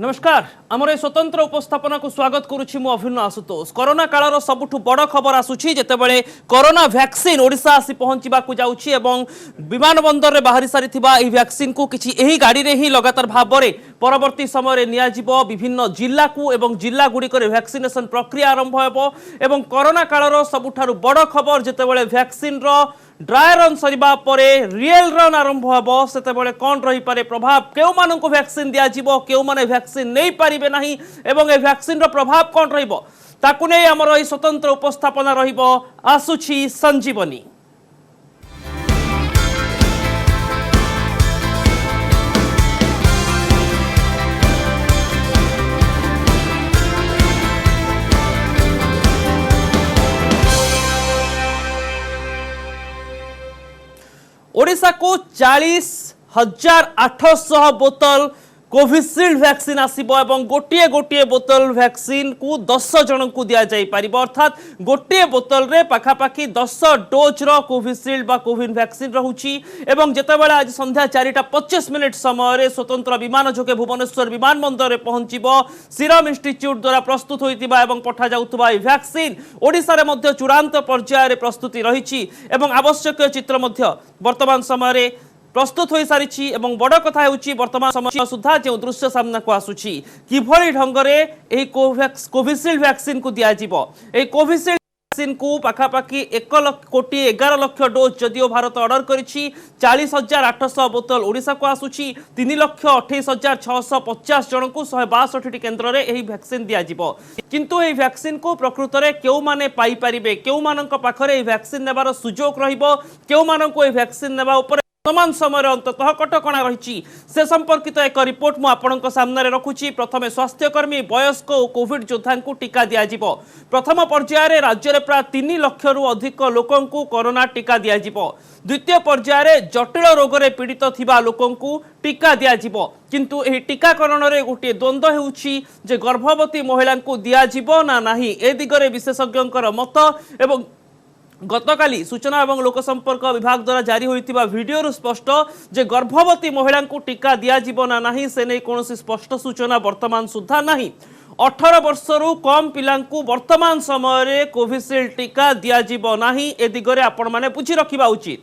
नमस्कार आमर ए स्वतंत्र उपस्थापना को स्वागत करुछि मु अभिन्न आशुतोष। कोरोना कालर सबुठु बड़ खबर आसुछि जेतेबेले कोरोना वैक्सीन ओडिशा आसी पहुंचीबा को जाउछि एवं विमान बंदर रे बाहरी सारिथिबा एही वैक्सीन को किछि एही गाड़ी रे ही लगातार भाबरे परवर्ती समय रे निया जिवो विभिन्न जिल्ला को एवं जिल्ला गुडी करे वैक्सीनेशन प्रक्रिया आरंभ हेबो एवं कोरोना कालर सबुठारु बड़ खबर जेतेबेले वैक्सीन रो ड्राई रन सरिबा परे रियल रन आरंभ हेबो सेतेबेले कोन रही पारे प्रभाव केउ माननको वैक्सीन दिया जिवो केउ माने वैक्सीन नै पारिबे नाही एवं ए वैक्सीन रो प्रभाव कोन रहिबो ताकु नै हमर ए स्वतंत्र उपस्थापना रहिबो आसुछि संजीवनी। ओडिशा को 40,800 बोतल कोविशील्ड वैक्सीन आसीबो एवं गोटे गोटे बोतल वैक्सीन को 10 जन को दिया जाई पारिबो अर्थात गोटे बोतल रे पाखापाखी 10 डोज रो कोविशील्ड बा कोविन वैक्सीन रहुची एवं जेतेबेले आज संध्या 4:25 समय रे स्वतंत्र विमान जोगे भुवनेश्वर विमान बंदर रे पहुंचीबो सीरम इंस्टीट्यूट द्वारा प्रस्तुत होइतिबा एवं पठा जाउतबा ए वैक्सीन ओडिसा रे मध्य चूड़ांत पर्याय रे प्रस्तुति रहिची एवं आवश्यक चित्र मध्य वर्तमान समय रे प्रस्तुत हो सारी एवं बड़ कथा होची वर्तमान समय सुधा जो दृश्य सामना को आसुची किभली ढंग रे एही कोविशील्ड वैक्सीन को दिया जिवो। एही कोविशील्ड वैक्सीन को पाखापाखी 1,11,00,000 डोज जदिओ भारत ऑर्डर करिछि 40,800 बोतल ओडिशा को आसुची 3,28,650 जन को 162 केन्द्र रे एही वैक्सीन दिया जिवो। किंतु एही वैक्सीन को प्रकृत रे केउ माने पाई परिबे केउ मानक पाखरे एही वैक्सीन नेबार सुजोग रहिबो केउ मानक एही वैक्सीन नेबा उपर वर्तमान समय अंततः कटकणा रही से संपर्कित एक रिपोर्ट मु आपणक सामने रखुची। प्रथमे स्वास्थ्यकर्मी वयस्क और कोविड योद्धा को टीका दिया जिवो। प्रथम पर्यायर राज्य में प्राय 3 लाख रु अधिक लोकों को कोरोना टीका दिया जिवो। द्वितीय पर्यायर जटिल रोग रे पीड़ित थिबा लोकों को टीका दिया जिवो। किंतु एही टीकाकरण रे गोटे द्वंद्व हेउची जे गर्भवती महिला को दिया जिवो ना नाही ए दिगरे विशेषज्ञकर मत एवं गतकाली सूचना एवं लोकसंपर्क विभाग द्वारा जारी होइतिबा वीडियो स्पष्ट जे गर्भवती महिला को टीका दिया जिवो ना नाही से नै कोनोसी स्पष्ट सूचना वर्तमान सुधा नाही। 18 वर्ष रु कम पिला को वर्तमान समय रे कोविशील्ड टीका दिया जिवो नाही ए दिगरे आपण माने बुझी रखिबा उचित।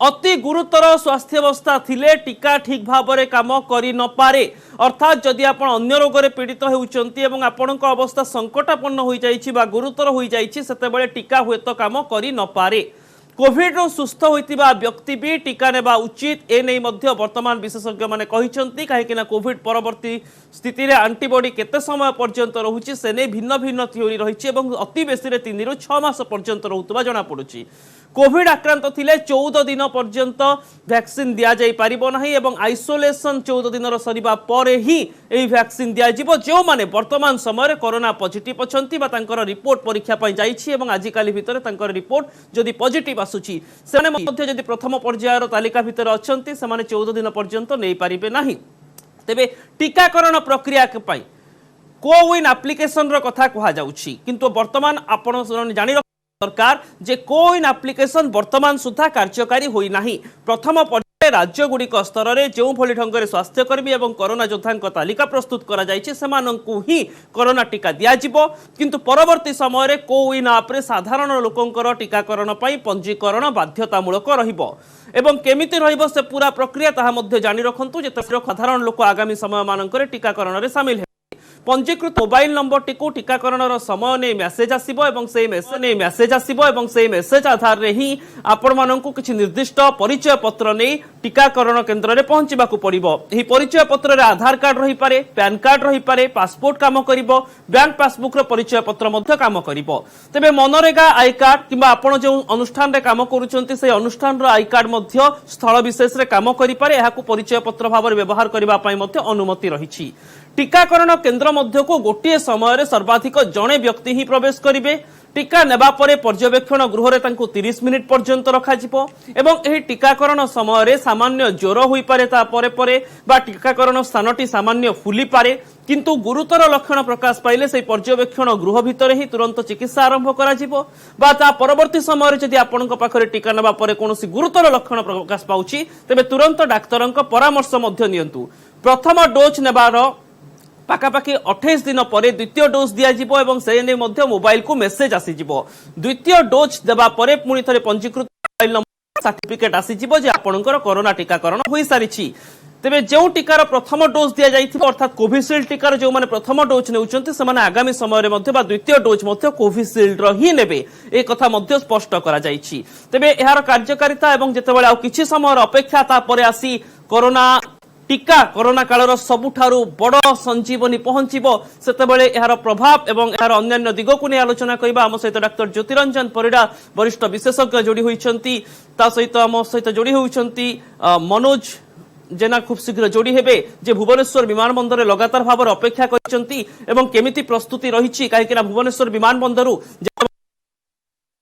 अति गुरुतर स्वास्थ्यावस्था थिले टीका ठीक भाव में काम करि न पारे अर्थात जदि आपण अन्य रोग रे पीड़ित होउचंती एवं आपणक अवस्था संकटापन्न होई जाईछि बा गुरुतर होई जाईछि सेतेबेले टीका हुए तो काम करि न पारे। कोविड रो सुस्थ होइतिबा व्यक्ति भी टीका नेबा उचित ए नै मध्य वर्तमान विशेषज्ञ माने कहिसंती काहेकि कोविड परवर्ती स्थिति रे एंटीबॉडी केते समय पर्यंत रहुछि से नै भिन्न भिन्न थ्योरी रहिछि एवं अति बेसी रे 3 रु 6 मास पर्यंत रहुतबा जणा पडुछि। कोविड आक्रांत थिले 14 दिन पर्यंत वैक्सीन दिया जाई पारिबो नाही एवं आइसोलेशन 14 दिन सरीबा परे ही एही वैक्सीन दिया जिवो। जो माने वर्तमान समय रे कोरोना पॉजिटिव अछंती बा तांकर रिपोर्ट परीक्षा पई जाईछि एवं आज काली भितर तांकर रिपोर्ट जदि पॉजिटिव आसुछि सेने मध्य जदि प्रथम पर्यायर तालिका भितर अछंती से माने 14 दिन पर्यंत नै पारिबे नाही। तेबे टीकाकरण प्रक्रिया के पई कोविन एप्लिकेशन रो कथा कहा जाउछि किंतु वर्तमान आपण जानि सरकार जे कोविन एप्लिकेशन वर्तमान सुधा कार्यकारी होई नाही। प्रथम पर्याय राज्य गुड़िक स्तर में जो भली ढंग से स्वास्थ्यकर्मी और कोरोना योद्धा तालिका प्रस्तुत करा जायछि सेमानंकु ही कोरोना टीका दिया जिवो। किंतु परवर्ती समय रे कोविन ऐप रे साधारण लोकंकर टीकाकरण पई पंजीकरण बाध्यतामूलक रहिबो एवं केमिति रहिबो से पूरा प्रक्रिया ताहा मध्य जानि रखंतु जे साधारण लोक आगामी समय मानकर टीकाकरण रे शामिल हे। पंजीकृत मोबाइल नंबर टी टीकाकरण समय नहीं मेसेज आसीबो एवं से मेसेज आधार रे ही आपण माननकु किछि निर्दिष्ट परिचय पत्र नै टीकाकरण केन्द्र रे पहुंचीबाकू पड़िबो। एही परिचय पत्र रे आधार कार्ड रही पारे पैन कार्ड रही पारे पासपोर्ट काम करिवो बैंक पासबुक रो परिचय पत्र मध्य काम करिवो। तबे मनरेगा आई कार्ड किबा आपण जे अनुष्ठान रे काम करूचंती से अनुष्ठान रो आई कार्ड मध्य स्थल विशेष रे काम करि पारे एहाकू परिचय पत्र भाव रे व्यवहार करिबा पई मध्य अनुमति रहिछि। टीकाकरण केन्द्र मध्य को गोटे समय सर्वाधिक जड़े व्यक्ति ही प्रवेश करेंगे। टीका नेबा परे पर्यवेक्षण गृह रे तांको 30 मिनिट पर्यंत रखा जिवो एवं एही टीकाकरण समय रे सामान्य ज्वर होई पारे ता परे परे बा टीकाकरण स्थानटी सामान्य फुली पारे किंतु गुरुतर लक्षण प्रकाश पाइले से पर्यवेक्षण गृह भितर ही तुरंत चिकित्सा आरंभ करा जिवो बा ता परवर्ती समय रे जदि आपनक पाखरे टीका नेबा परे कोनोसी गुरुतर लक्षण प्रकाश पाउची तबे तुरंत डाक्तरक परामर्श मध्य नियंतु। प्रथम डोज नेबार पाखापाखि 28 दिन पर द्वितीय डोज दिज्व और से मोबाइल को मेसेज आसीज द्वितीय डोज देवा पुणी थे पंजीकृत मोबाइल नंबर सर्टिफिकेट आसीज आपंकर कोरोना टीकाकरण हो सारी तेरे जो टीकार प्रथम डोज दि जाइथिबो अर्थात कोविशील्ड टीकार जो माने प्रथम डोज नेउचंती से माने आगामी समय रे बा द्वितीय डोज कोविशील्ड ही नेबे ए कथा मध्य स्पष्ट करा जाइछि तेबे एहार कार्यकारिता एवं जेतेबेले आ किछि समय अपेक्षा तापरे आसी कोरोना टीका कोरोना कालर सबुठारु बड़ संजीवनी पहुंचीबो सेतेबेले एहार प्रभाव एवं एहार अन्यान्य दिग को नै आलोचना करिबा आम सहित डाक्टर ज्योतिरंजन परिडा वरिष्ठ विशेषज्ञ जोड़ी होइछंती ता सहित आम सहित जोड़ी होइछंती मनोज जेना खूब शीघ्र जोड़ी हेबे जे भुवनेश्वर विमान बंदर लगातार भाव अपेक्षा करछंती एवं केमिति प्रस्तुति रहिछि काहेकि भुवनेश्वर विमान बंदरु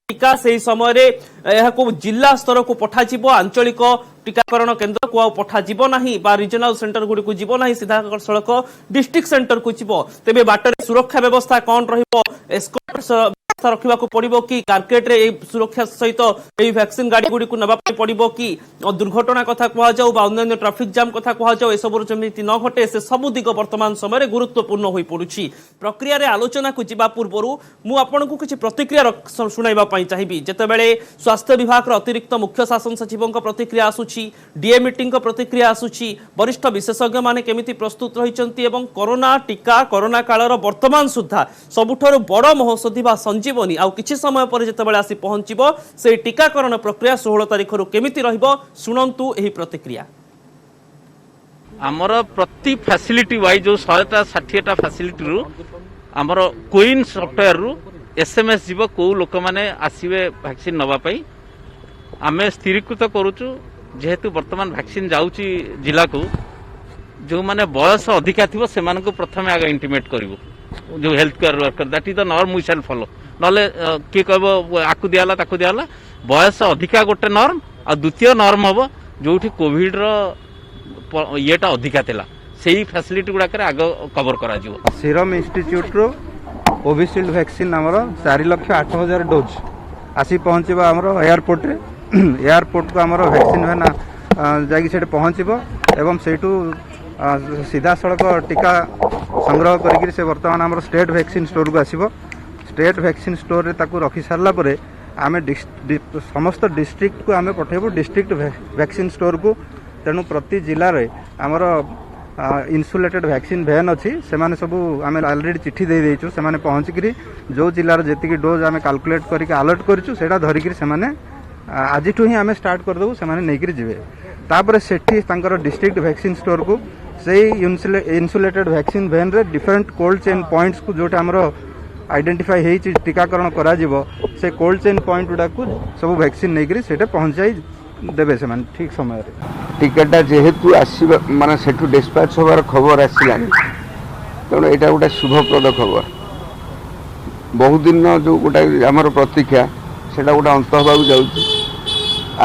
टीका से समय रे एहाको जिला स्तर को पठाजिबो आंचलिक टीकाकरण केन्द्र को पठाजिबो नाही बा रीजनल सेंटर गुडी को जिबो नाही सीधा सड़क डिस्ट्रिक्ट सेंटर को जिबो तेबे बाटर सुरक्षा व्यवस्था कोन रहिबो एस्कॉर्ट रखा पड़ो कि कार्केट रे सुरक्षा सहित यही वैक्सीन गाड़ी गुड़ी को नवा पड़ो कि दुर्घटना कथा कहु अन्य ट्राफिक जाम कथा कहु एसबूर जमी न घटे से सबू दिग वर्तमान समय गुरुत्वपूर्ण हो पड़ुछि प्रक्रिया रे आलोचना को जीवा पूर्व मुझे किसी प्रतिक्रिया शुणाइबा चाहिए जितेबाला स्वास्थ्य विभाग अतिरिक्त मुख्य शासन सचिव प्रतिक्रिया आसूची डीए मीटिंग प्रतिक्रिया आसूची वरिष्ठ विशेषज्ञ माने केमिति प्रस्तुत रहिचंती एवं कोरोना टीका कोरोना कालर वर्तमान सुधा सबुठारु बड़ महौषधि बा जीवनी आउ किछि समय पर जेतेबेले आसी पहुंचीबो से टीकाकरण प्रक्रिया 16 तारिख रु केमिति रहिबो सुनंतु एही प्रतिक्रिया आमर प्रति फैसिलिटी वाइज जो 160टा फैसिलिटी रु आमर कोइन सॉफ्टवेयर रु एसएमएस जीव को लोक माने आसीबे वैक्सीन नवा पई आमे स्थिरीकृत करूचु जेहेतु वर्तमान वैक्सीन जाउची जिला को जो माने बयस अधिका थिबो सेमान को प्रथमे आगे इंटिमेट करिवो जो health care worker that is the norm we shall follow नले किए कहबो आकु दियाला ताकु दियाला बयस अधिका गोटे नॉर्म आ द्वितीय नॉर्म हबो जोठी कोविड रो येटा अधिका थिला सेही फैसिलिटी गुडा करे आगो कवर करा जिवो सीरम इंस्टीट्यूट रो कोविशील्ड वैक्सीन हमरो 4,08,000 डोज आसी पहुंचबा हमरो एयरपोर्ट रे एयरपोर्ट को हमरो वैक्सीन वेना जागी सेठ पहुंचबो एवं सेठू सीधा सड़क टीका संग्रह करिक से वर्तमान हमरो स्टेट वैक्सीन स्टोर को आसीबो स्टेट वैक्सीन स्टोर रे ताकू रखी सारला परे आमे समस्त डिस्ट्रिक्ट को आमे पठेबो डिस्ट्रिक्ट वैक्सीन स्टोर को तेणु प्रति जिला रे हमर इन्सुलेटेड वैक्सीन वैन अच्छी से सब आम अलरेडी चिठी दे देचु से पहुँचिकी जो जिलार जी डोज आम कैलकुलेट करके अलर्ट करूँ से धरिकी आज ही आम स्टार्ट करदेबू से नहीं जी तापर सेठी डिस्ट्रिक्ट वैक्सीन स्टोर को से इन्सुलेटेड वैक्सीन वैन रे डिफरेंट कोल्ड चेन पॉइंट्स को जोटा आमर आइडेंटिफाई होती टीकाकरण करा से कोल्ड चेन पॉइंट गुड़ा को सब वैक्सीन नहीं से पहुँचाई देवे से ठीक समय टीकाटा जेहेतु आसवा माने सेठु डिस्पैच होबार खबर आसला तेणु यहाँ गोटे शुभप्रद खबर बहुत दिन जो गोटे आमर प्रतीक्षा से गोटे अंत होगा जाऊँ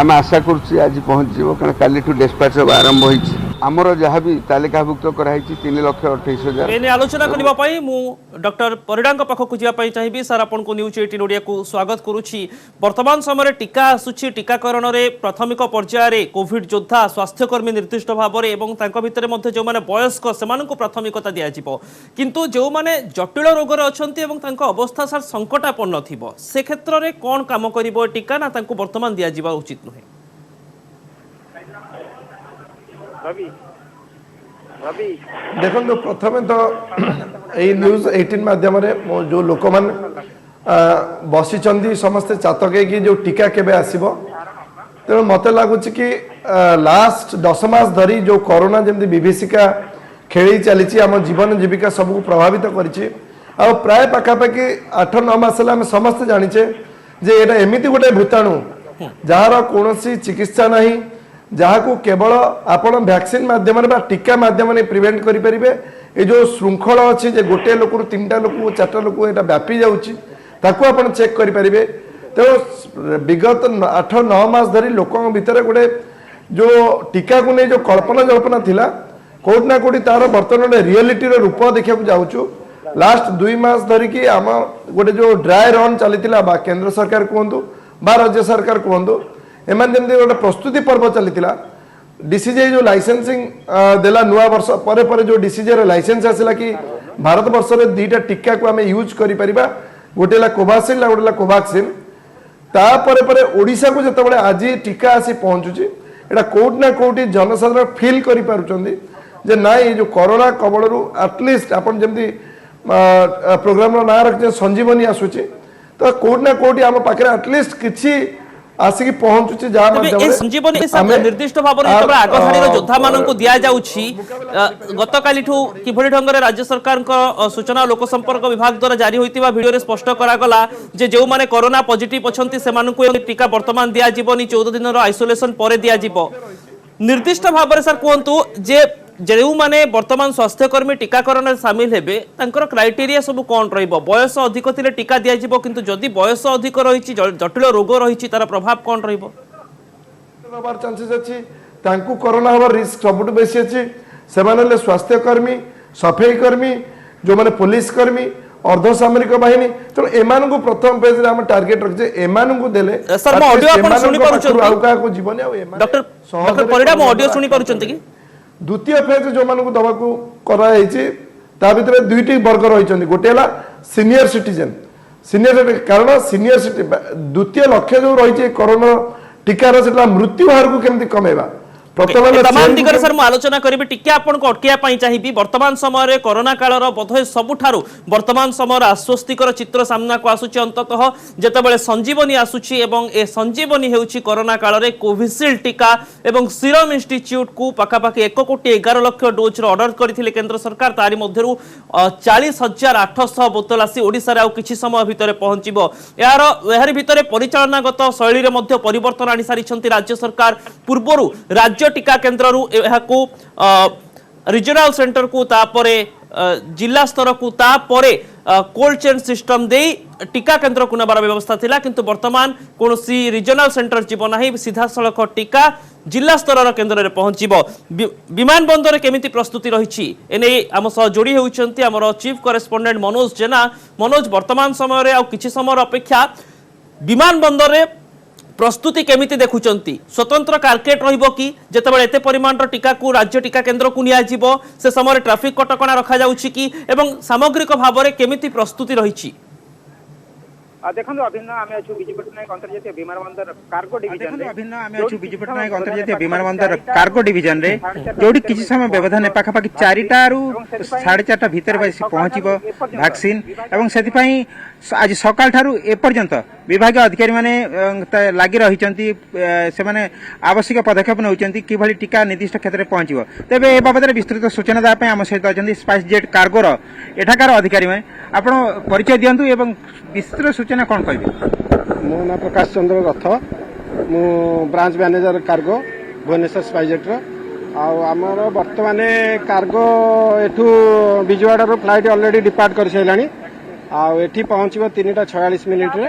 आम आशा करुँ आज पहुँच कारण काली डिस्पैच होगा आरंभ होती आमर जहाँ भी तालिकाभुक्त कराई 3,28,000 एने आलोचना करने डॉक्टर परिडा पाखक जावाई चाहिए सार आपन को न्यूज 18 ओडिया को स्वागत करुच्ची वर्तमान समय टीका आसूची टीकाकरण रे प्राथमिक पर्यायर कोविड योद्धा स्वास्थ्यकर्मी निर्दिष्ट भाव में भितर जो मैंने वयस्क से प्राथमिकता दिज्व किंतु जो मैंने जटिल रोग अच्छा अवस्था सार संकटापन्न थी से क्षेत्र में कौन काम कर टीका ना वर्तमान दिज्वा उचित नुहे देखो प्रथम तो यही न्यूज 18 माध्यम जो लोक मान बसी समस्ते चातक कि जो टीका केबे आसीबो तेणु मत लगुच कि लास्ट 10 मास धरी जो कोरोना जमी विभीषिका खेली चली आम जीवन जीविका सबको प्रभावित करिछि आ प्राय पाखापाखि 8-9 मास आम समस्ते जानिचे जे एटा एमिति गोटे भूताणु जार कौन चिकित्सा नहीं जहाँ को केवल आपण वैक्सीन माध्यम टीका माध्यम प्रिवेंट करेंगे ये जो श्रृंखल अच्छी गोटे लोक 3टा लोक 4टा लोक यहाँ व्यापी जाऊँगी आप चेक करेंगे तो विगत 8-9 मास धरी लोकों भितर गोटे जो टीका को नहीं जो कल्पना जल्पना थिला कोट ना कोटी तार बर्तमान रियलिटी रूप देखा जाऊँ लास्ट 2 मास धरिकी आम गोटे जो ड्राई रन चली केंद्र सरकार कहतु बा राज्य सरकार कहतु एम जमी गोटे प्रस्तुति पर्व चली डीसीजे जो लाइसेंसिंग देला नुआ वर्ष परे परे जो डीसीजे रो लाइसेंस आसिला कि भारत वर्ष रे दीटा टीका को आमे यूज करि परिबा गोटे ला कोवाक्सिन गोटे ला कोवाक्सिन ता परे परे ओडिसा को जतबळे आज टीका आसी पहुंचुची एटा कोट ना कोटी जनसाधारण फील करि पारुचंदी जे ना ये जो कोरोना कबळरू एटलीस्ट आपण जेमती प्रोग्राम रो ना रखजे संजीवनी आसुची तो कोट ना कोटी हम पाखरे एटलीस्ट किछि आसिक पहुंचुची जा ए संजीवनी निर्दिष्ट भाବରେ ଯେତେବେଳେ ଆଗ ଧାଡ଼ିର ଯୋଦ୍ଧା ମାନଙ୍କୁ ଦିଆଯାଉଛି ଗତକାଲିଠୁ କିଭଳି ଢଙ୍ଗରେ ରାଜ୍ୟ ସରକାରଙ୍କ ସୂଚନା ଓ ଲୋକ ସମ୍ପର୍କ ବିଭାଗ ଦ୍ୱାରା ଜାରି ହୋଇଥିବା ଭିଡିଓରେ ସ୍ପଷ୍ଟ କରାଗଲା ଯେ ଯେଉଁମାନେ କରୋନା ପଜିଟିଭ ଅଛନ୍ତି ସେମାନଙ୍କୁ ଟିକା ବର୍ତ୍ତମାନ ଦିଆଯିବନି 14 ଦିନର ଆଇସୋଲେସନ ପରେ ଦିଆଯିବ ନିର୍ଦିଷ୍ଟ ଭାବରେ ସାର୍ କୁହନ୍ତୁ ଯେ ଯେଉଁମାନେ ବର୍ତ୍ତମାନ ସ୍ୱାସ୍ଥ୍ୟକର୍ମୀ ଟିକାକରଣ ସାମିଲ ହେବେ ତାଙ୍କର କ୍ରାଇଟେରିଆ ସବୁ କ'ଣ ରହିବ ବୟସ ଅଧିକ ଥିଲେ ଟିକା ଦିଆଯିବ କିନ୍ତୁ ଯଦି ବୟସ ଅଧିକ ରହିଛି ଜଟିଳ ରୋଗ ରହିଛି ତାର ପ୍ରଭାବ କ'ଣ ରହିବ ହବାର ଚାନ୍ସେସ୍ ଅଛି ତାଙ୍କୁ କରୋନା ହବାର ରିସ୍କ ସବୁଠୁ ବେଶୀ ଅଛି ସେମାନେ ହେଲେ ସ୍ୱାସ୍ଥ୍ୟକର୍ମୀ ସଫେଇ କର୍ମୀ ଯେଉଁମାନେ ପୋଲିସ କର୍ମୀ अर्धसामरिक बाहिनी तेणु एमानकु प्रथम पेज रे हम टार्गेट रखजे एमानकु देले सर मो ऑडियो आपण सुनि पारुछन आउ का को जीवन आ डॉक्टर परिडा मो ऑडियो सुनि पारुछन कि द्वितीय फेज जो मानकु दबाकू करा हैछि ता भितरे दुईटी वर्ग रहिछन गोटेला सीनियर सिटीजन कारण सीनियर सिटी द्वितीय लक्ष्य जो रहिछि कोरोना टीका रो सेला मृत्यु हार को केमति कमेबा तमाम दिगरे सर आलोचना करी टिके आपन को अटकिया चाहिए वर्तमान समय कोरोना कालर बोधय सबुठारु वर्तमान समय आश्वस्तिकर चित्र सामना को आसुची अंततः जेतेबेले संजीवनी आसुची एवं ए संजीवनी हेउची कोरोना कालरे कोविशील्ड टीका एवं सीरम इंस्टीट्यूट को पाखापाखि 1,11,00,000 डोज रो ऑर्डर करथिले केंद्र सरकार तारी मध्यरु 40,800 बोतल आसी ओडिसा रे आ किछि समय भितरे पहुंचीबो यार भितरे परिचालनागत शैली रे मध्य परिवर्तन आनि सारिछंती राज्य सरकार पूर्वरु राज्य टीका केन्द्र रिजनल सेंटर को तापरे जिला स्तर को तापरे कोल्ड चेन सिस्टम दे टीका केन्द्र को नबार व्यवस्था थिला किंतु वर्तमान कोनोसी रिजनल सेंटर जीव नाही सीधा सड़क टीका जिला स्तर केन्द्र रे पहुंचीबो विमान बंदर केमिति प्रस्तुति रहिछि एने हम सह जोड़ी होउछंती हमर चीफ करेस्पोंडेंट मनोज जेना मनोज वर्तमान समय रे आ किछि समय अपेक्षा विमान बंदर रे प्रस्तुति केमिति देखुचंती स्वतंत्र कार्केट रहिबो कि जेतेबेले एते परिमाण रो टीका को राज्य टीका केन्द्र को निया जीवो से समय ट्रैफिक कटकणा रखा जाउछि कि एवं सामग्रिक भाव रे केमिति प्रस्तुति रहिछि देखो अभिन्न आमे अछु बिजू पटनायक अंतर्जातीय विमानबंदर कार्गो डिवीजन रे अभिन्न आमे अछु बिजू पटनायक अंतर्जातीय विमानबंदर कार्गो डिवीजन रे जोडी किछि समय व्यवधान पाखापाखि 4टा रु 4:30 भीतर बसी पहुंचीबो वैक्सीन एवं सेति पई आज सकाल ठारू ए पर्यंत विभाग अधिकारी माने लागि रहिचंती से माने आवश्यक पदक्षेप नउचंती कि भली टीका निर्दिष्ट क्षेत्र रे पहुंचीबो तबे ए बाबत रे विस्तृत सूचना दा पई हम सहित अछंती स्पाइस जेट कार्गो रो एठाकार अधिकारी माने आपण परिचय दियंतु एवं विस्तृत सूचना कोन कहबे मो ना प्रकाश चंद्र रथ मु branch manager cargo Bhubaneswar SpiceJet रो आमर वर्तमान कार्गो एठू बिजवाड़ा रो फ्लाइट ऑलरेडी डिपार्ट कर सैलानी एठी पहुंचबो 3:46 मिनिट रे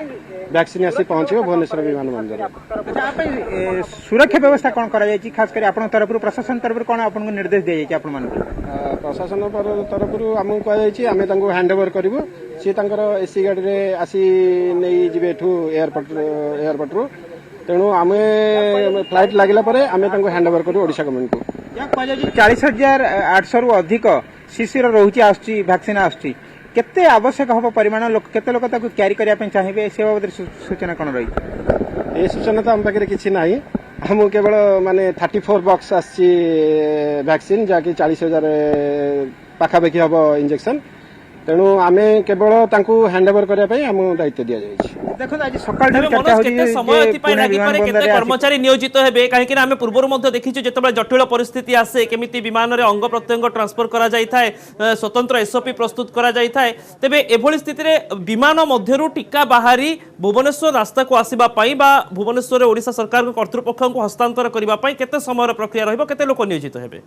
वैक्सीन आसी पहुंचबो भुवनेश्वर विमानबंदर। अच्छा सुरक्षा व्यवस्था कोन करा जाय छी खास कर आपन तरफ प्रशासन तरफ कोन आपन को निर्देश दे जाय छी आपन मान प्रशासन तरफ हमु कह जाय छी आमे तांको हैंडओवर करबो सी तांकर एसी गाड़ी रे आसी नै जिबे एठू एयरपोर्ट रो तेणु आमे फ्लाइट लागिला परे आमे तांको हैंडओवर करू ओडिशा गवर्नमेंट को या कह जाय छी 40,800 रु अधिक शिशिर रहुची आछी वैक्सीन आछी केते आवश्यक हो परिमाण लोक केते लोक ताको क्यारी करिया पे चाहिबे से बाबत सूचना कोन रही ए सूचना तो हम पाखे किछि नाही हम केवल माने 34 बॉक्स आछि वैक्सीन जाकी 40,000 पाखापाखि हम इंजेक्शन तेणु आमे केवल तांको हैंडओवर करिया पे हम दायित्व दिया जाय छी देखो आज सकाल ठार चर्चा होई केते समय अति पाई लागि पारे केते कर्मचारी नियोजित हेबे काहे कि आमे पूर्वरु मध्ये देखिछु जेतबे जटिल परिस्थिति आसे केमिति विमान रे अंग प्रत्यंग ट्रांसफर करा जाय थाए स्वतंत्र एसओपी प्रस्तुत करा जाय थाए तबे एभली स्थिति रे विमान मध्यरु टीका बाहरी भुवनेश्वर रास्ता को आसीबा पई बा भुवनेश्वर रे ओडिसा सरकार को कर्तृपक्ष को हस्तांतर करिबा पई केते समय रे प्रक्रिया रहइबो केते लोक नियोजित हेबे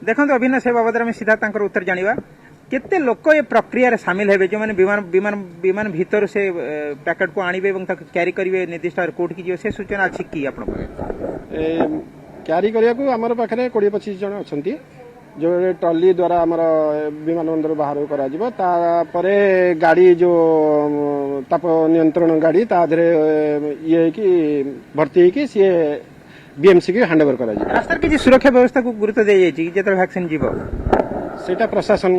देखो अभिन्न से बाबद में सीधा तांकर उत्तर जानिबा केते लोक ये प्रक्रिया रे शामिल हेबे जो माने विमान भीतर से पैकेट को आनिबे एवं ताक कैरी करिवे निर्दिष्ट एयरपोर्ट की जो से सूचना अछि की आपण कैरी करिया को हमर पाखरे 20-25 जन अछंती जो ट्रॉली द्वारा आमर विमान बंदर बाहर करापर गाड़ी जो ताप नियंत्रण गाड़ी ताधे ये कि भर्ती होगी सी बीएमसी की हैंड ओवर कर रास्तार किसी सुरक्षा व्यवस्था को गुरुत्व दी जाए जो वैक्सीन जीव सेटा प्रशासन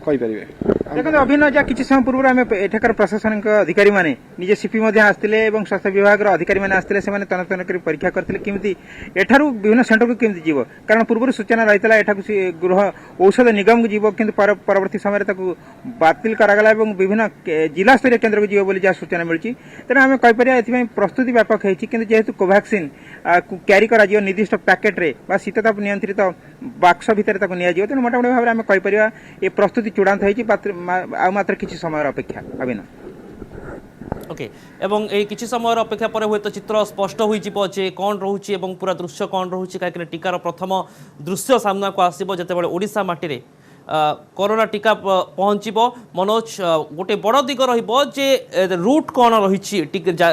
कहींपारे देखो अभिनव जहाँ किसी समय पूर्व आम एठाकर प्रशासनिक अधिकारी मैंने निजे सीपी आसते स्वास्थ्य विभाग अधिकारी मैंने आसते तन तन कर परीक्षा करते केमी एठारू विभिन्न सेंटर को केमी जीव कारण पूर्व सूचना रही है एठाक गृह औषध निगम को जीव कि परवर्ती समय बातिल करागला विभिन्न जिला स्तरीय केन्द्र को जीव जहाँ सूचना मिली तेणु आम कहीपर प्रस्तुति व्यापक होती कि जेहेतु कोवैक्सीन क्यारी कर निर्दिष्ट पैकेट्रे शीतताप नियंत्रित बाक्स भितर निजी तेणु मोटामोटी भाव में आम कहीपर ये प्रस्तुति चूड़ांत होती मात्र किसी समय अपेक्षा अभिनव ओके एवं ए किछि समय अपेक्षा पर हुए तो चित्र स्पष्ट हो जे कौन रोचे एवं पूरा दृश्य कौन रोचे कहीं टीकार प्रथम दृश्य सामना को आसो जिते ओडिशा माटी कोरोना टीका पहुँचो मनोज गोटे बड़ दिग रे रूट कौन रही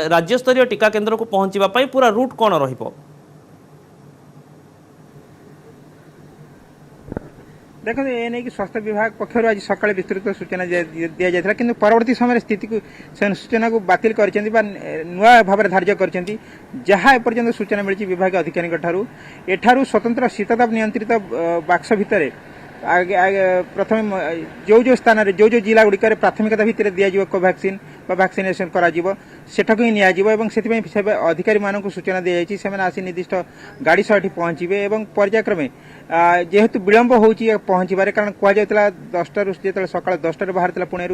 राज्य स्तरीय टीका केन्द्र को पहुँचापी पूरा रूट कौन रही देखो ये नहीं कि स्वास्थ्य विभाग पक्षर आज सकाଳେ विस्तृत सूचना दि जाता कि परवर्ती समय स्थिति को सूचना को बातिल कर नुआ भाव धार्य कर जहाँ एपर्यंत सूचना मिली विभाग अधिकारी एठारू स्वतंत्र शीतताप नियंत्रित बाक्स भितर आगे प्रथम जो स्थान जो जिला गुड़िक प्राथमिकता भितर दिज्व कोवैक्सीन वैक्सीनेशन सेठाक ही निजी अधिकारी मानक सूचना दी जाए आसी निर्दिष्ट गाड़ी सह पहुँचे और पर्यायक्रमे जेहेतु विलंब हो पहुँचारे कारण कहला 10 जो सका 10 बाहर पुणे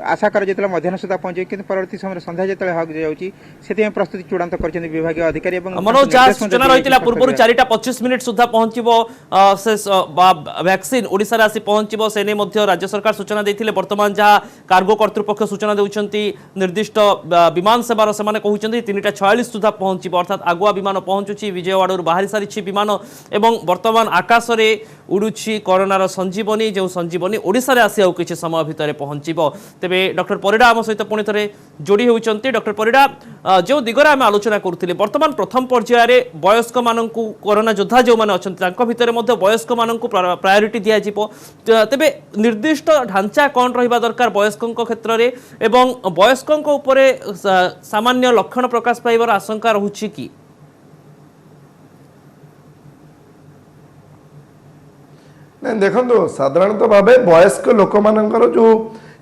आशा कर मध्याह्न सुधा पहुंचे कि परवर्ती समय संध्या जो हक जाऊँगी प्रस्तुति चूड़ांत कर विभाग अधिकारी मनोज सूचना रही पूर्व 4:25 मिनिट सुधा पहुंचो वैक्सीन ओडिशा आसी पहुंचो से नहीं राज्य सरकार सूचना देते बर्तमान जहाँ कार्गो कर्तृपक्ष सूचना देउछंती निर्दिष्ट विमान सेवार से कहते 3:46 सुधा पहुंचो अर्थात आगुआ विमान पहुंचुची विजयवाड़ा बाहरी सारी विमान एवं बर्तमान आकाश में उड़ुची कोरोनार संजीवनी जो संजीवनी ओडिशा रे आसी किसी समय भितर पहुंचो तेबे डॉक्टर परिडा आम सहित पुणी थे जोड़ी होती डॉक्टर परिडा जो दिगरे आम आलोचना करुले बर्तमान प्रथम पर्यायर वयस्क मानक कोरोना योद्धा जो मैंने अच्छा भितर वयस्क मानक प्रायोरिटी दिज्व तेबे निर्दिष्ट ढांचा कौन रहा दरकार वयस्कों क्षेत्र में एवं वयस्कों उपरे सामान्य लक्षण प्रकाश पाइबार आशंका रहुछि कि नहीं देखो साधारणतः भाव वयस्क लोक मानकर जो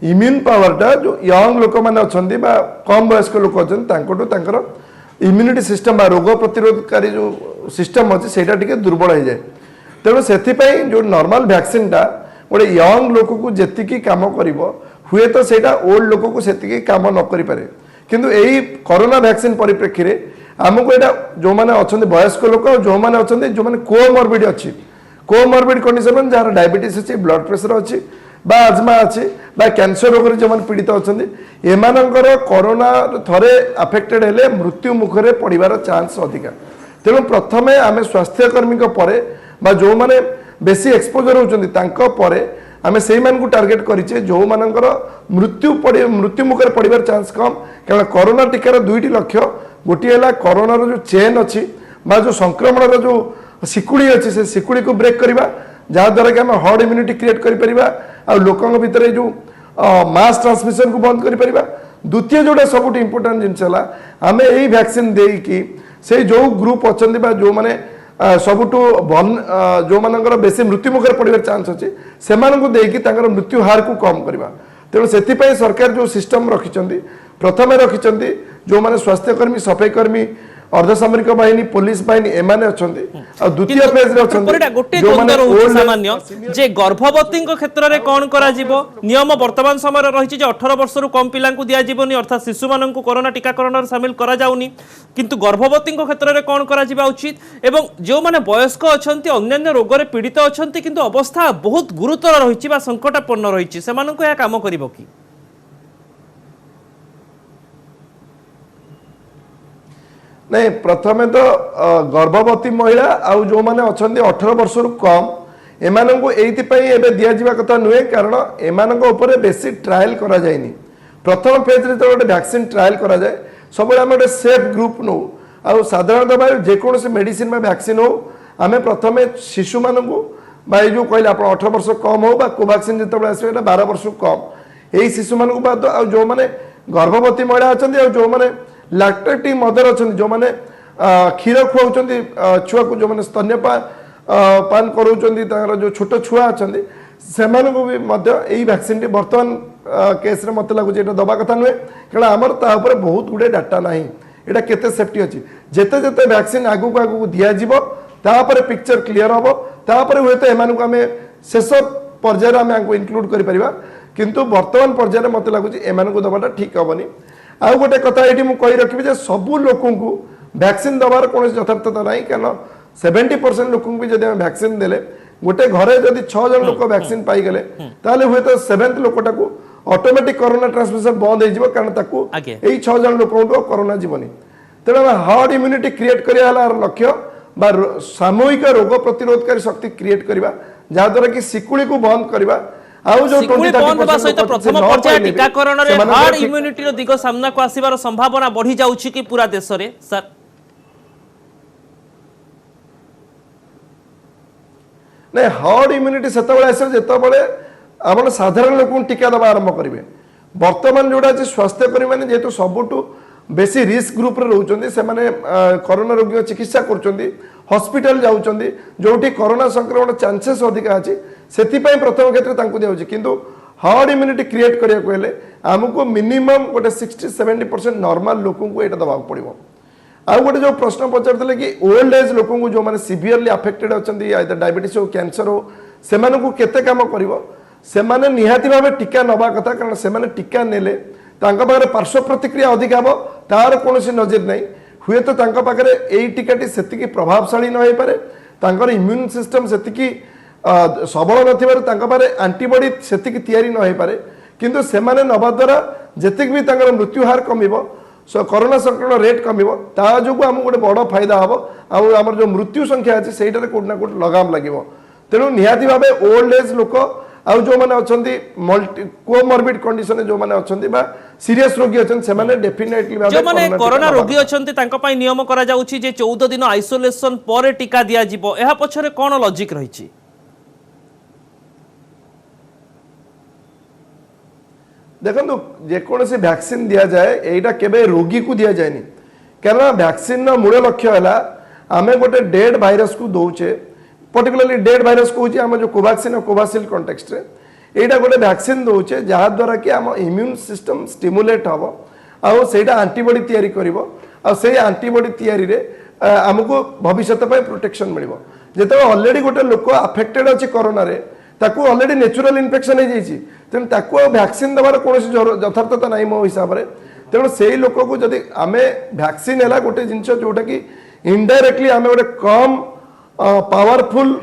इम्यून पावरटा जो यंग लोक मैंने अच्छा कम वयस्क लोक अच्छा इम्यूनिटी सिस्टम रोग प्रतिरोधकारी जो सिस्टम अच्छे से दुर्बल हो जाए तेणु से जो नॉर्मल वैक्सीनटा गोटे यंग लोक को जी कम कर हुए तो सेटा ओल्ड लोक को से कम न करें किंतु यही कोरोना वैक्सीन परिप्रेक्षी में आमको यहाँ जो मैंने अच्छा वयस्क लोक जो मैंने अच्छा जो मैंने कोमॉर्बिड अच्छी कोमॉर्बिड कंडीशन जहाँ डायबिटीज अच्छी ब्लड प्रेशर अच्छी आजमा अच्छी कैंसर रोग जो पीड़ित अच्छा एमानकर कोरोना थरे अफेक्टेड हेले मृत्यु मुखरे पड़ार चांस अधिका तेणु प्रथमे आम स्वास्थ्यकर्मी जो मैंने बेसी एक्सपोजर होती आम से टार्गेट करें जो मानकर मृत्यु मुखर पड़ार चांस कम कारण कोरोना टीकार दुईटी लक्ष्य गोटे है कोरोनार जो चेन अच्छी जो संक्रमण जो सिकुड़ी अच्छी से सिकुड़ी को ब्रेक करवा जहाद्वारा कि आम हर्ड इम्यूनिटी क्रिएट कर लोकों भितर जो मास ट्रांसमिशन को बंद कर द्वितीय जोटा सब इंपोर्टाट जिनस आम यही वैक्सीन देकी से जो ग्रुप अच्छा जो मैंने सबुठू जो मानकर बेसी मृत्यु मुखर पड़ार चांस अच्छी से मृत्यु हार को कम करवा तेणु से सरकार जो सिस्टम रखिंट प्रथम रखिंट जो मैंने स्वास्थ्यकर्मी सफाईकर्मी अर्धसामरिक बाहिनी पुलिस बाहिनी एमाने अछंती आ द्वितीय पेज रे अछंती गोटे द्वंद्व रहुछि सामान्य जे गर्भवती क्षेत्र में कौन करा जीवो नियम वर्तमान समय रही 18 वर्ष रु कम पिला दिया जीवनी अर्थात शिशु मानन को कोरोना टीकाकरण शामिल करा जाउनी किंतु गर्भवती क्षेत्र में कौन करा जीवा उचित एवं जो माने वयस्क अछंती अन्य रोग रे पीड़ित अछंती किंतु अवस्था बहुत गुरुतर रही बा संकटापन्न रही से मानन को या काम करिवो की नहीं प्रथमे तो गर्भवती महिला आउ जो मैंने अच्छा 18 वर्ष रु कम एमान को ये दिजा कथा नुहे कारण एमान बेसी ट्रायल करा जायनी प्रथम फेज रे तो गोटे वैक्सीन ट्रायल करा जाए सब आम गोटे सेफ ग्रुप नौ आ साधारणतः भाव जेकोसी मेडिसिन वैक्सीन हो आम प्रथमे शिशु मान बा ये जो कहले आप 18 वर्ष कम हो कोवाक्सिन जो आसो 12 वर्ष कम यही शिशु मान जो मैंने गर्भवती महिला अच्छा जो मैंने लैक्टेटिंग मदर अच्छा जो मैंने क्षीर खुआ छुआ को जो मैंने स्तन्यपान करार जो छोट छुआ अच्छा से भी यही वैक्सीन बर्तमान केस रे मत लगुच दबा कथा नुहे कारण आमर तापर बहुत गुड़े डाटा ना यहाँ केते सेफ्टी अच्छी जिते जिते वैक्सीन आगू आगू दिज्व तापर पिक्चर क्लीयर हम तापर हुए तो एम आम शेष पर्यायर आम इनक्लूड कर किंतु वर्तमान पर्यायर मत लगुच एम दबाटा ठीक हेनी आउ गोटे कथा ये मुझे रखी सबू लोक वैक्सीन दबार कौन यथार्थता ना कारण 70% लोक भी जब वैक्सीन देले गोटे घरे जदि 6 जन लोक वैक्सीन पाईगले ताले हुए तो 7th लोकटा को ऑटोमेटिक कोरोना ट्रांसमिशन बंद हो कारण ताकू यही 6 जन लोक कोरोना जीवनी तेणु हार्ड इम्यूनिटी क्रिएट करिया लक्ष्य बा सामूहिक रोग प्रतिरोधकारी शक्ति क्रिएट करबा जहाद्वारा कि सिकुड़ी को बंद करबा आउ जो 20-30% सहित प्रथम पर्याय टीकाकरण रे हार्ड इम्यूनिटी रो दिग सामना को आसीबार संभावना बढ़ी जाउछि कि पूरा देश रे सर नहीं हार्ड इम्यूनिटी से जिते आप साधारण लोक टीका दबा आरंभ करेंगे बर्तमान जोड़ा अच्छे स्वास्थ्यकर्मी मैंने जेहेतु सबुठू बेसी रिस्क ग्रुप रे रहउचंदी से माने कोरोना रोगी चिकित्सा करचंदी हॉस्पिटल जाउचंदी जोठी कोरोना संक्रमण चांसेस अधिक अछि सेति पय प्रथम क्षेत्र तांकु दियाउछि किंतु हार्ड इम्यूनिटी क्रिएट करिया को हेले हमको मिनिमम गोटे 60-70% नॉर्मल लोकन को एटा दबाक पड़िबो आउ गोटे जो प्रश्न पचारते कि ओल्ड एज लोक जो मैंने सीवियरली अफेक्टेड अच्छा डायबिटीज हो कैंसर हो से केते काम करिवो से माने निहाती भाव टीका नबा कथा कारण से माने टीका नेले तांका पाखरे पार्श्व प्रतिक्रिया अधिक हम तार कौन नजर नहीं हुए तो तांका पाखरे एई टीकाटी सेतिकी प्रभावशाली न होई पारे तांकर इम्यून सिस्टम सेतिकी सबल नथिबार तांका पाखरे एंटीबॉडी सेतिकी तयारी न होई पारे किंतु से माने नबा द्वारा जेतिक भी तांकर मृत्यु हार कमिबो कोरोना संक्रमण रेट कमिबो ता जोगु हम गोटे बड़ फायदा हम आम जो मृत्यु संख्या अच्छे से कोट ना कोट लगाम लगे तेणु निहाती भावे ओल्ड एज लोक आउ जो मैंने अच्छा मल्टी कोमॉर्बिड कंडीशन जो मैंने अच्छा सीरियस रोगी अच्छा से डेफिनेटली जो माने कोरोना रोगी अछंती तांका पई नियम करा जाउछि जे 14 दिन आइसोलेशन पर टीका दिया जिवो एहा पछरे कोन लॉजिक रहिछि देखो जेकोसी वैक्सीन दि जाए यहाँ केबे रोगी को दि जाए कारण वैक्सीन मूल लक्ष्य है आम गोटे डेड भाइरस को दौचे पर्टिकुलरली डेड भाइरस को आम जो कोवाक्सिन और कोवासिल्ड कंटेक्स्ट रे यहाँ गोटे वैक्सीन दौचे जहाद्वारा कि आम इम्यून सिस्टम स्टिमुलेट हम आउ सेटा एंटीबॉडी तैयारी करिवो आ से एंटीबॉडी तैयारी रे हमको भविष्य प्रोटेक्शन मिलिबो जेते ऑलरेडी गोटे लोक अफेक्टेड अछि कोरोना रे ताकू ऑलरेडी नेचुरल इन्फेक्शन हो जाइए तेणु ताकू वैक्सीन देवार कौन यथार्थता ना मो हिसाब से तेणु से लोक को जदि आम वैक्सीन है गोटे जिनस जोटा कि इनडायरेक्टली आम गोटे कम पावरफुल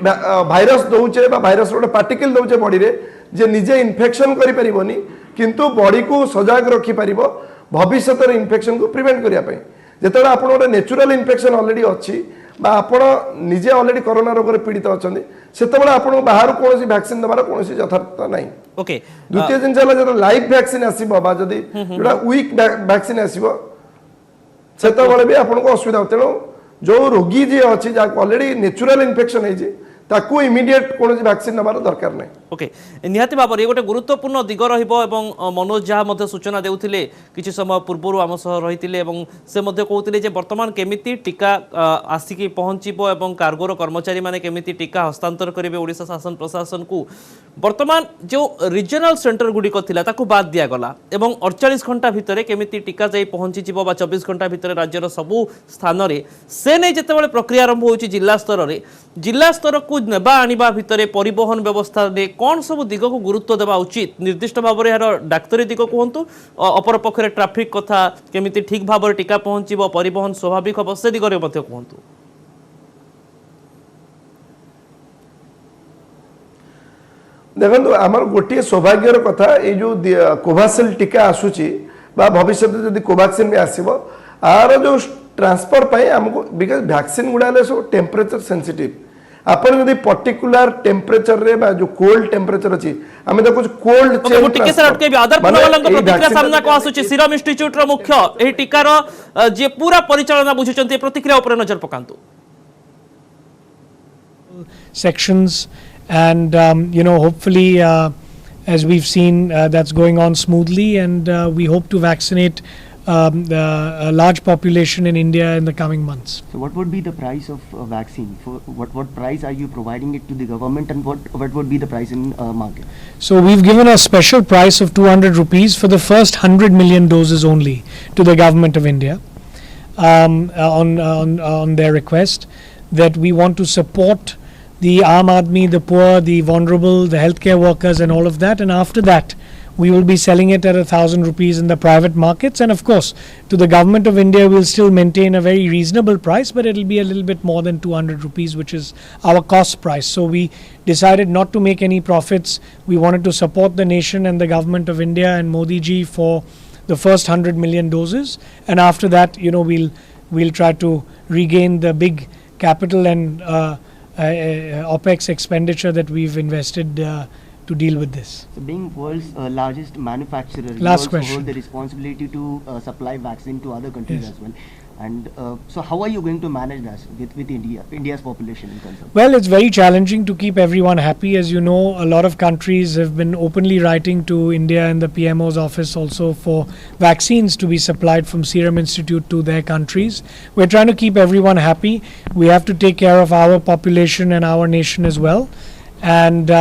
भाइरस दौचे भाइरस गोटे पार्टिकल दौचे बॉडी रे जे निजे इन्फेक्शन करिपरिबोनी किंतु बॉडी को सजग रखि परिबो भविष्य इन्फेक्शन को प्रिवेंट करने जिते आप गोटे नेचुरल इन्फेक्शन ऑलरेडी अच्छी आपण निजे ऑलरेडी कोरोना रोग पीड़ित अच्छा से बाहर कौन वैक्सीन देवार कौन यथार्थता ना ओके द्वितीय जिन जो लाइव वैक्सीन आसो जदि जोटा वीक वैक्सीन आसो से भी आपको असुविधा तेणु जो रोगी जी अच्छी जहाँ ऑलरेडी नेचुरल इन्फेक्शन है ताकू इमिडिएट कौन वैक्सीन नबार दरकार नहीं ओके निहाती भाव में गोटे गुरुत्वपूर्ण दिग रहिबो एवं मनोज जहाँ मध्य सूचना देउथिले किछि समय पूर्व आम सह रहिथिले एवं से मध्य कहउथिले जे वर्तमान केमिति टीका आसिकी पहुंचिबो एवं कार्गोर कर्मचारी माने केमिति टीका हस्तांतर करिवे ओडिशा शासन प्रशासन को वर्तमान जो रिजनल सेंटर गुड़िक थिला ताकू बाद दिया गला एवं 48 घंटा भितरे केमिति टीका जाई पहुंची जिवो बा 24 घंटा भितरे राज्यर सबु स्थान रे से नै जेतेबेले प्रक्रिया आरंभ होउची जिला स्तर को नेबा आनिबा भितरे परिवहन व्यवस्था रे कौन सब दिग को गुरुत्व देवा उचित निर्दिष्ट भाव में यार डाक्तरी दिग कहतु अपर पक्षरे ट्राफिक कथा केमिति ठीक भाव में टीका पहुंचब परिवहन स्वाभाविक हम से दिगरे कहतु देखो आमर गोटे सौभाग्यर कथा ये जो कोवासिल्ड टीका आसूची भविष्य जदि कोवाक्सिन भी आसो आर जो ट्रांसफर पाई हमको बिकज वैक्सीन गुड़ा सब टेम्परेचर सेंसिटिव आप पर्टिकुलर टेम्परेचर रे जो कोल्ड टेम्परेचर अच्छी आम देखो कोल्ड प्रतिक्रिया सामना को आसुची सीरम इंस्टीट्यूट रो मुख्य एही टीकार जे पूरा परिचालना बुझुचंती प्रतिक्रिया ऊपर नजर पकांतु sections and hopefully, as we've seen, that's going on smoothly, and we hope to vaccinate a large population in India in the coming months. So what would be the price of vaccine? For what price are you providing it to the government, and what would be the price in market? So we've given a special price of 200 rupees for the first 100 million doses only to the government of India, on their request, that we want to support the Aam Aadmi, the poor, the vulnerable, the healthcare workers, and all of that. And after that, we will be selling it at 1,000 rupees in the private markets. And of course, to the government of India, we'll still maintain a very reasonable price, but it'll be a little bit more than 200 rupees, which is our cost price. So we decided not to make any profits. We wanted to support the nation and the government of India and Modi ji for the first 100 million doses. And after that, we'll try to regain the big capital and OPEX expenditure that we've invested to deal with this. So being world's largest manufacturer, you Last also question. hold the responsibility to supply vaccine to other countries Yes. as well. And so how are you going to manage that with India's population in terms of? Well, it's very challenging to keep everyone happy. As you know, a lot of countries have been openly writing to India and the PMO's office also for vaccines to be supplied from Serum Institute to their countries. We're trying to keep everyone happy. We have to take care of our population and our nation as well. And,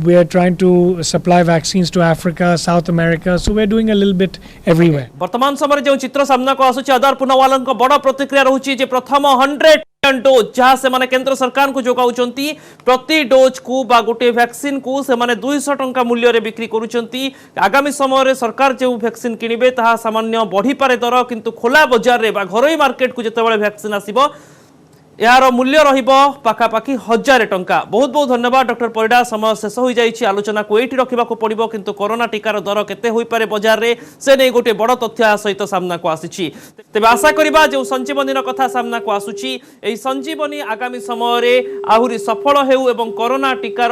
we are trying to supply vaccines to Africa, South America. So we're doing a little bit everywhere. वर्तमान समय जो चित्र सामना को आसुची other Poonawalla बड़ प्रतिक्रिया रहुची जे प्रथम 100 मिलियन डोज जहाँ से माने केंद्र सरकार को जोगाउचंती प्रति डोज को बा गोटे वैक्सीन को से माने 200 टंका मूल्य रे बिक्री करूचंती आगामी समय रे सरकार जो वैक्सीन किनिबे ताहा सामान्य बढ़ी पारे दर किंतु खोला बाजार रे बा घरोई मार्केट को जेतेबेले वैक्सीन आसीबो यार मूल्य पाखापाखि 1000 टंका। बहुत बहुत धन्यवाद डॉक्टर परिडा। समय शेष हो जाइए आलोचना को ये रखा पड़ो किंतु कोरोना टीकार दर केते होई पारे बाजार रे से नहीं गोटे बड़ तथ्य सहित सामना को आसी। तेज आशा करबा जो संजीवनी कथा सामना को आसुची एई संजीवनी आगामी समय रे आहुरी सफल हेउ एवं कोरोना टीकार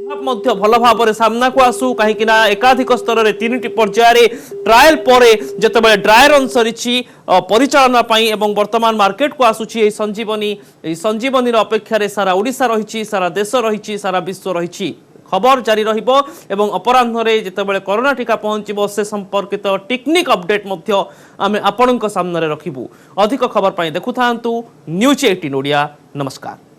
मध्य भल भाव सामना को आसू कहीं एकाधिक स्तर में 3टी पर्याय ट्रायल पर जितेबाला ड्राई रन सरी परिचालना एवं वर्तमान मार्केट को आसूची संजीवनी अपेक्षा सारा ओडिशा रही सारा देश रही सारा विश्व रही। खबर जारी रहिबो एवं अपराह्न रे जेतेबेले कोरोना टीका पहुंचीबो से संपर्कित टेक्निक अपडेट मध्य आमे आपणक सामने रखिबु। अधिक खबर पाई देखुथांतु न्यूज 18 ओडिया। नमस्कार।